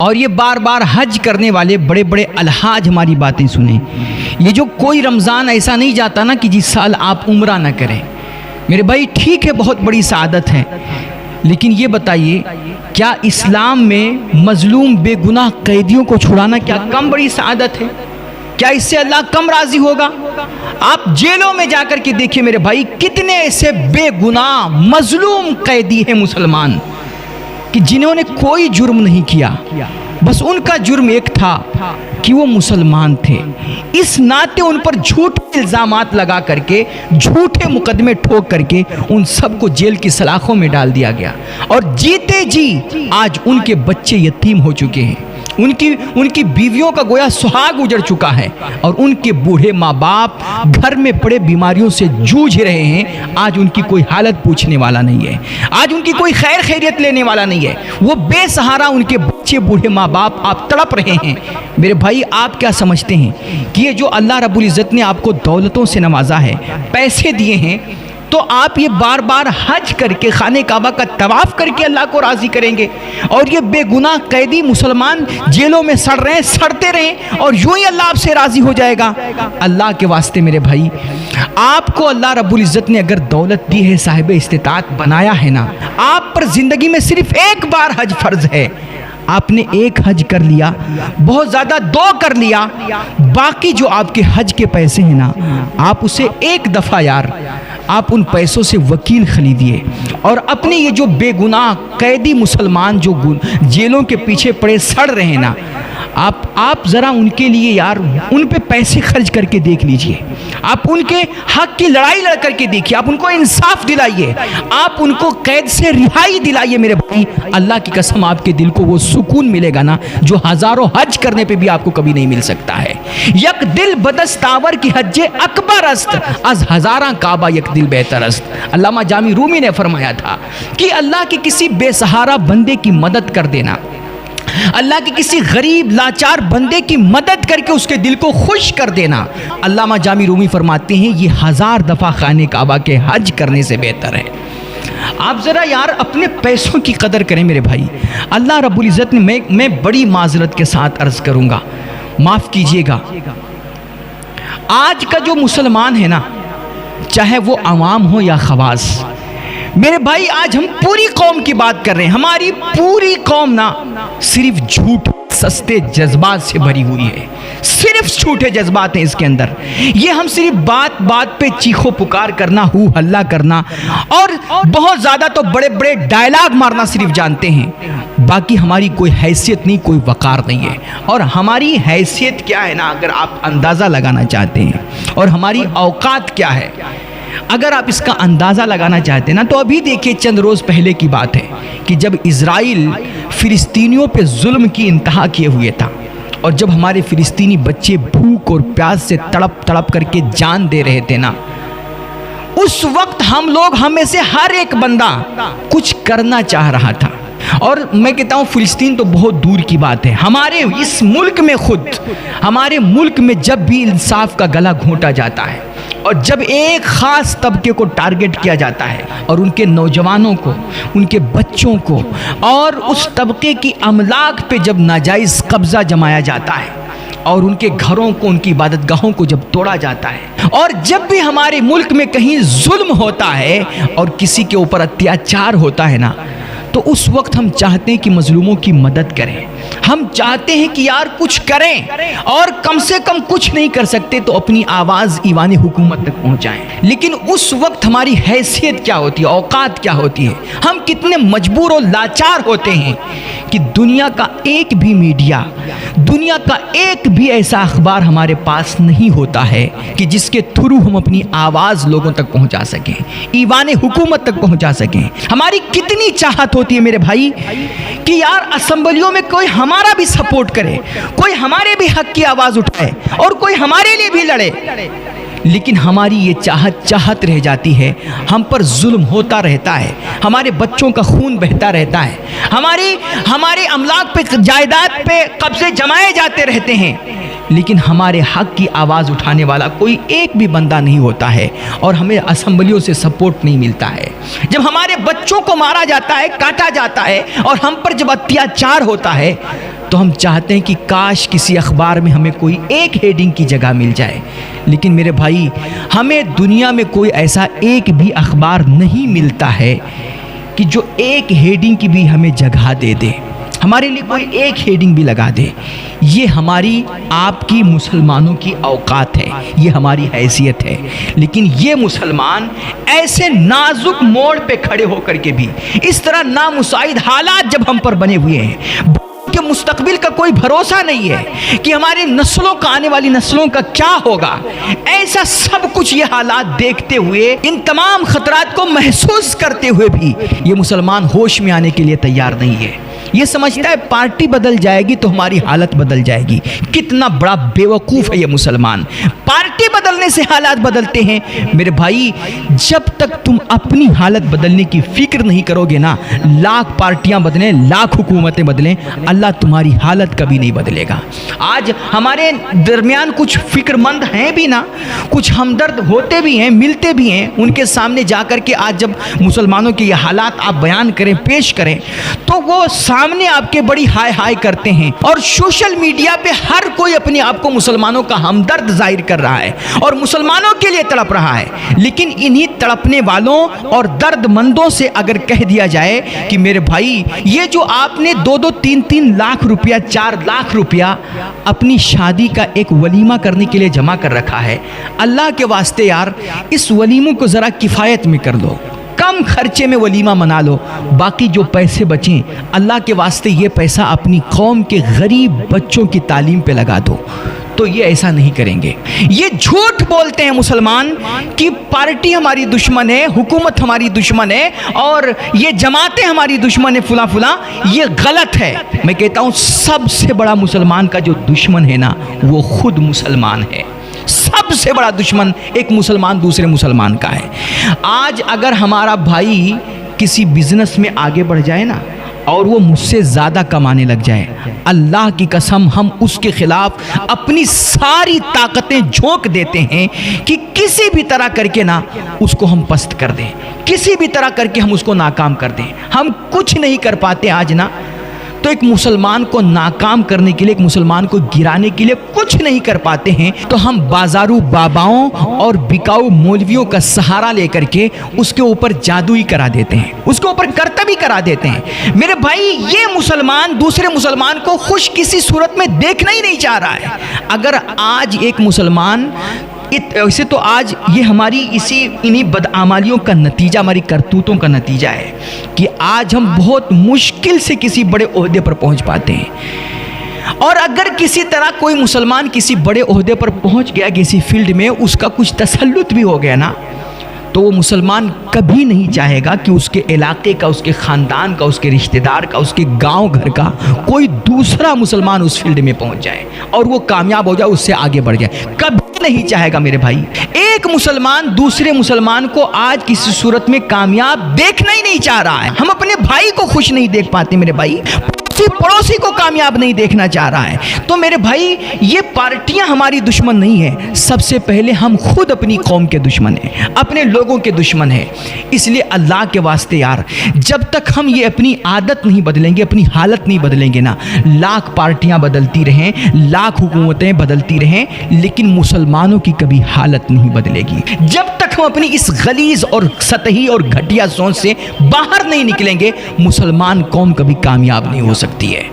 اور یہ بار بار حج کرنے والے بڑے بڑے الحاج ہماری باتیں سنیں. یہ جو کوئی رمضان ایسا نہیں جاتا نا کہ جس سال آپ عمرہ نہ کریں. میرے بھائی ٹھیک ہے بہت بڑی سعادت ہے، لیکن یہ بتائیے کیا اسلام میں مظلوم بے گناہ قیدیوں کو چھڑانا کیا کم بڑی سعادت ہے؟ کیا اس سے اللہ کم راضی ہوگا؟ آپ جیلوں میں جا کر کے دیکھیں میرے بھائی، کتنے ایسے بے گناہ مظلوم قیدی ہیں مسلمان کہ جنہوں نے کوئی جرم نہیں کیا، بس ان کا جرم ایک تھا کہ وہ مسلمان تھے. اس ناطے ان پر جھوٹے الزامات لگا کر کے، جھوٹے مقدمے ٹھوک کر کے ان سب کو جیل کی سلاخوں میں ڈال دیا گیا، اور جیتے جی آج ان کے بچے یتیم ہو چکے ہیں، ان کی بیویوں کا گویا سہاگ اجڑ چکا ہے، اور ان کے بوڑھے ماں باپ گھر میں پڑے بیماریوں سے جوجھ رہے ہیں. آج ان کی کوئی حالت پوچھنے والا نہیں ہے، آج ان کی کوئی خیر خیریت لینے والا نہیں ہے. وہ بے سہارا ان کے بچے بوڑھے ماں باپ آپ تڑپ رہے ہیں. میرے بھائی آپ کیا سمجھتے ہیں کہ یہ جو اللہ رب العزت نے آپ کو دولتوں سے نوازا ہے، پیسے دیے ہیں، تو آپ یہ بار بار حج کر کے خانہ کعبہ کا طواف کر کے اللہ کو راضی کریں گے؟ اور یہ بے گناہ قیدی مسلمان جیلوں میں سڑ رہے ہیں، سڑتے رہیں، اور یوں ہی اللہ آپ سے راضی ہو جائے گا؟ اللہ کے واسطے میرے بھائی، آپ کو اللہ رب العزت نے اگر دولت دی ہے، صاحب استطاعت بنایا ہے نا، آپ پر زندگی میں صرف ایک بار حج فرض ہے. آپ نے ایک حج کر لیا، بہت زیادہ 2 کر لیا، باقی جو آپ کے حج کے پیسے ہیں نا، آپ اسے ایک دفعہ یار آپ ان پیسوں سے وکیل خریدیے، اور اپنے یہ جو بے گناہ قیدی مسلمان جو جیلوں کے پیچھے پڑے سڑ رہے ہیں نا، آپ ذرا ان کے لیے یار ان پہ پیسے خرچ کر کے دیکھ لیجئے. آپ ان کے حق کی لڑائی لڑ کر کے دیکھیے، آپ ان کو انصاف دلائیے، آپ ان کو قید سے رہائی دلائیے. میرے بھائی اللہ کی قسم آپ کے دل کو وہ سکون ملے گا نا جو ہزاروں حج کرنے پہ بھی آپ کو کبھی نہیں مل سکتا ہے. یک دل بدستاور کی حج اکبر است، از ہزاراں کعبہ یک دل بہتر است. علامہ جامی رومی نے فرمایا تھا کہ اللہ کے کسی بے سہارا بندے کی مدد کر دینا، اللہ کے کسی غریب لاچار بندے کی مدد کر کے اس کے دل کو خوش کر دینا، علامہ جامی رومی فرماتے ہیں یہ 1000 دفعہ خانہ کعبہ کے حج کرنے سے بہتر ہے. آپ ذرا یار اپنے پیسوں کی قدر کریں میرے بھائی. اللہ رب العزت نے میں بڑی معذرت کے ساتھ عرض کروں گا، معاف کیجئے گا، آج کا جو مسلمان ہے نا، چاہے وہ عوام ہو یا خواص، میرے بھائی آج ہم پوری قوم کی بات کر رہے ہیں. ہماری پوری قوم نا صرف جھوٹ سستے جذبات سے بھری ہوئی ہے، صرف جھوٹے جذبات ہیں اس کے اندر. یہ ہم صرف بات بات پہ چیخو پکار کرنا، ہو ہلہ کرنا، اور بہت زیادہ تو بڑے بڑے ڈائلاگ مارنا صرف جانتے ہیں. باقی ہماری کوئی حیثیت نہیں، کوئی وقار نہیں ہے. اور ہماری حیثیت کیا ہے نا اگر آپ اندازہ لگانا چاہتے ہیں، اور ہماری اوقات کیا ہے اگر آپ اس کا اندازہ لگانا چاہتے ہیں نا، تو ابھی دیکھیں چند روز پہلے کی بات ہے کہ جب اسرائیل فلسطینیوں پہ ظلم کی انتہا کیے ہوئے تھا، اور جب ہمارے فلسطینی بچے بھوک اور پیاس سے تڑپ تڑپ کر کے جان دے رہے تھے نا، اس وقت ہم میں سے ہر ایک بندہ کچھ کرنا چاہ رہا تھا. اور میں کہتا ہوں فلسطین تو بہت دور کی بات ہے، ہمارے اس ملک میں خود، ہمارے ملک میں جب بھی انصاف کا گلا گھونٹا جاتا ہے، اور جب ایک خاص طبقے کو ٹارگٹ کیا جاتا ہے، اور ان کے نوجوانوں کو، ان کے بچوں کو، اور اس طبقے کی املاک پہ جب ناجائز قبضہ جمایا جاتا ہے، اور ان کے گھروں کو، ان کی عبادت گاہوں کو جب توڑا جاتا ہے، اور جب بھی ہمارے ملک میں کہیں ظلم ہوتا ہے اور کسی کے اوپر اتیاچار ہوتا ہے نا، تو اس وقت ہم چاہتے ہیں کہ مظلوموں کی مدد کریں. ہم چاہتے ہیں کہ یار کچھ کریں، اور کم سے کم کچھ نہیں کر سکتے تو اپنی آواز ایوان حکومت تک پہنچائیں. لیکن اس وقت ہماری حیثیت کیا ہوتی ہے، اوقات کیا ہوتی ہے، ہم کتنے مجبور و لاچار ہوتے ہیں کہ دنیا کا ایک بھی میڈیا، دنیا کا ایک بھی ایسا اخبار ہمارے پاس نہیں ہوتا ہے کہ جس کے تھرو ہم اپنی آواز لوگوں تک پہنچا سکیں، ایوان حکومت تک پہنچا سکیں. ہماری کتنی چاہت ہوتی ہے میرے بھائی کہ یار اسمبلیوں میں کوئی ہمارا بھی سپورٹ کرے، کوئی ہمارے بھی حق کی آواز اٹھائے، اور کوئی ہمارے لیے بھی لڑے. لیکن ہماری یہ چاہت رہ جاتی ہے، ہم پر ظلم ہوتا رہتا ہے، ہمارے بچوں کا خون بہتا رہتا ہے، ہمارے املاک پہ، جائیداد پہ قبضے جمائے جاتے رہتے ہیں، لیکن ہمارے حق کی آواز اٹھانے والا کوئی ایک بھی بندہ نہیں ہوتا ہے، اور ہمیں اسمبلیوں سے سپورٹ نہیں ملتا ہے. جب ہمارے بچوں کو مارا جاتا ہے، کاٹا جاتا ہے، اور ہم پر جب اتیاچار ہوتا ہے، تو ہم چاہتے ہیں کہ کاش کسی اخبار میں ہمیں کوئی ایک ہیڈنگ کی جگہ مل جائے، لیکن میرے بھائی ہمیں دنیا میں کوئی ایسا ایک بھی اخبار نہیں ملتا ہے کہ جو ایک ہیڈنگ کی بھی ہمیں جگہ دے دے، ہمارے لیے کوئی ایک ہیڈنگ بھی لگا دے۔ یہ ہماری آپ کی مسلمانوں کی اوقات ہے، یہ ہماری حیثیت ہے، لیکن یہ مسلمان ایسے نازک موڑ پہ کھڑے ہو کر کے بھی اس طرح نامساعد حالات جب ہم پر بنے ہوئے ہیں کہ مستقبل کا کوئی بھروسہ نہیں ہے کہ ہماری نسلوں کا، آنے والی نسلوں کا کیا ہوگا، ایسا سب کچھ یہ حالات دیکھتے ہوئے، ان تمام خطرات کو محسوس کرتے ہوئے بھی یہ مسلمان ہوش میں آنے کے لیے تیار نہیں ہے۔ یہ سمجھتا ہے پارٹی بدل جائے گی تو ہماری حالت بدل جائے گی۔ کتنا بڑا بیوقوف ہے یہ مسلمان، پارٹی بدلنے سے حالات بدلتے ہیں۔ میرے بھائی جب تک تم اپنی حالت بدلنے کی فکر نہیں کرو گے نا، لاکھ پارٹیاں بدلیں، لاکھ حکومتیں بدلیں، اللہ تمہاری حالت کبھی نہیں بدلے گا۔ آج ہمارے درمیان کچھ فکر مند ہیں بھی نا، کچھ ہمدرد ہوتے بھی ہیں، ملتے بھی ہیں، ان کے سامنے جا کر کے آج جب مسلمانوں کے یہ حالات آپ بیان کریں، پیش کریں، تو وہ سامنے آپ کے بڑی ہائے ہائے کرتے ہیں، اور سوشل میڈیا پہ ہر کوئی اپنے آپ کو مسلمانوں کا ہمدرد ظاہر کر رہا ہے اور مسلمانوں کے لیے تڑپ رہا ہے۔ لیکن انہی تڑپنے والوں اور درد مندوں سے اگر کہہ دیا جائے کہ میرے بھائی یہ جو آپ نے 2-2 3-3 لاکھ روپیہ، 4 لاکھ روپیہ اپنی شادی کا ایک ولیمہ کرنے کے لیے جمع کر رکھا ہے، اللہ کے واسطے یار اس ولیموں کو ذرا کفایت میں کر دو، کم خرچے میں ولیمہ منا لو، باقی جو پیسے بچیں اللہ کے واسطے یہ پیسہ اپنی قوم کے غریب بچوں کی تعلیم پہ لگا دو۔ تو یہ ایسا نہیں کریں گے۔ یہ جھوٹ بولتے ہیں مسلمان کہ پارٹی ہماری دشمن ہے، حکومت ہماری دشمن ہے، اور یہ جماعتیں ہماری دشمن ہے، فلاں فلاں۔ یہ غلط ہے۔ میں کہتا ہوں سب سے بڑا مسلمان کا جو دشمن ہے نا، وہ خود مسلمان ہے۔ سب سے بڑا دشمن ایک مسلمان دوسرے مسلمان کا ہے۔ آج اگر ہمارا بھائی کسی بزنس میں آگے بڑھ جائے نا اور وہ مجھ سے زیادہ کمانے لگ جائے، اللہ کی قسم ہم اس کے خلاف اپنی ساری طاقتیں جھونک دیتے ہیں کہ کسی بھی طرح کر کے نا اس کو ہم پست کر دیں، کسی بھی طرح کر کے ہم اس کو ناکام کر دیں۔ ہم کچھ نہیں کر پاتے آج نا، تو ایک مسلمان کو ناکام کرنے کے لیے، ایک مسلمان کو گرانے کے لیے کچھ نہیں کر پاتے ہیں، تو ہم بازارو باباؤں اور بکاؤ مولویوں کا سہارا لے کر کے اس کے اوپر جادوئی کرا دیتے ہیں، اس کے اوپر کرتبی کرا دیتے ہیں۔ میرے بھائی یہ مسلمان دوسرے مسلمان کو خوش کسی صورت میں دیکھنا ہی نہیں چاہ رہا ہے۔ اگر آج ایک مسلمان ویسے تو آج یہ ہماری انہی بدعمالیوں کا نتیجہ، ہماری کرتوتوں کا نتیجہ ہے کہ آج ہم بہت مشکل سے کسی بڑے عہدے پر پہنچ پاتے ہیں۔ اور اگر کسی طرح کوئی مسلمان کسی بڑے عہدے پر پہنچ گیا کسی فیلڈ میں، اس کا کچھ تسلط بھی ہو گیا نا، تو وہ مسلمان کبھی نہیں چاہے گا کہ اس کے علاقے کا، اس کے خاندان کا، اس کے رشتہ دار کا، اس کے گاؤں گھر کا کوئی دوسرا مسلمان اس فیلڈ میں پہنچ جائے اور وہ کامیاب ہو جائے، اس سے آگے بڑھ جائے، کبھی نہیں چاہے گا میرے بھائی۔ ایک مسلمان دوسرے مسلمان کو آج کسی صورت میں کامیاب دیکھنا ہی نہیں چاہ رہا ہے۔ ہم اپنے بھائی کو خوش نہیں دیکھ پاتے میرے بھائی، پڑوسی کو کامیاب نہیں دیکھنا چاہ رہا ہے۔ تو میرے بھائی یہ پارٹیاں ہماری دشمن نہیں ہیں، سب سے پہلے ہم خود اپنی قوم کے دشمن ہیں، اپنے لوگوں کے دشمن ہیں۔ اس لیے اللہ کے واسطے یار جب تک ہم یہ اپنی عادت نہیں بدلیں گے، اپنی حالت نہیں بدلیں گے نا، لاکھ پارٹیاں بدلتی رہیں، لاکھ حکومتیں بدلتی رہیں، لیکن مسلمانوں کی کبھی حالت نہیں بدلے گی۔ جب تک ہم اپنی اس غلیظ اور سطحی اور گھٹیا سوچ سے باہر نہیں نکلیں گے، مسلمان قوم کبھی کامیاب نہیں ہو سکتی ہے۔